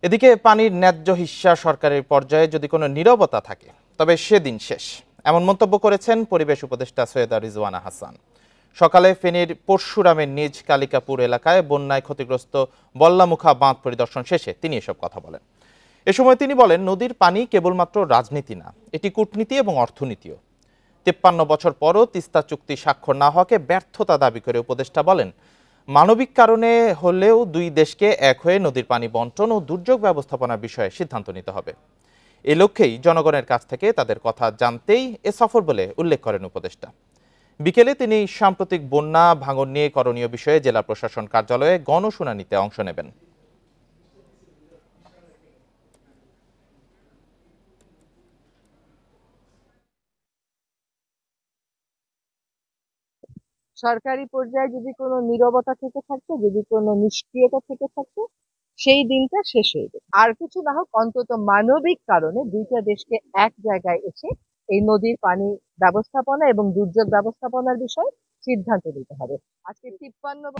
এদিকে পানির ন্যায্য হিস্যা সরকারের পর্যায়ে যদি কোনো নীরবতা থাকে তবে সেদিন শেষ, এমন মন্তব্য করেছেন পরিবেশ উপদেষ্টা সৈয়দা রিজওয়ানা হাসান। সকালে ফেনীর পরশুরামের নিজ কালিকাপুর এলাকায় বন্যায় ক্ষতিগ্রস্ত বল্লামুখা বাঁধ পরিদর্শন শেষে তিনি এসব কথা বলেন। এ সময় তিনি বলেন, নদীর পানি কেবলমাত্র রাজনীতি না, এটি কূটনীতি এবং অর্থনীতিও। ৫৩ বছর পরও তিস্তা চুক্তি স্বাক্ষর না হওয়াকে ব্যর্থতা দাবি করে উপদেষ্টা বলেন, মানবিক কারণে হলেও দুই দেশকে এক হয়ে নদীর পানি বন্টন ও দুর্যোগ ব্যবস্থাপনার বিষয়ে সিদ্ধান্ত নিতে হবে। এ লক্ষ্যেই জনগণের কাছ থেকে তাদের কথা জানতেই এ সফর বলে উল্লেখ করেন উপদেষ্টা। বিকেলে তিনি সাম্প্রতিক বন্যা ভাঙন নিয়ে করণীয় বিষয়ে জেলা প্রশাসন কার্যালয়ে গণশুনানিতে অংশ নেবেন। সরকারি পর্যায়ে যদি কোনো নীরবতা থেকে থাকতো, যদি কোনো নিষ্ক্রিয়তা থেকে থাকতো, সেই দিনটা শেষ হয়ে যেত। আর কিছু না হোক, অন্তত মানবিক কারণে দুইটা দেশকে এক জায়গায় এসে এই নদীর পানি ব্যবস্থাপনা এবং দুর্যোগ ব্যবস্থাপনার বিষয়ে সিদ্ধান্ত নিতে হবে। আজকে ৫৩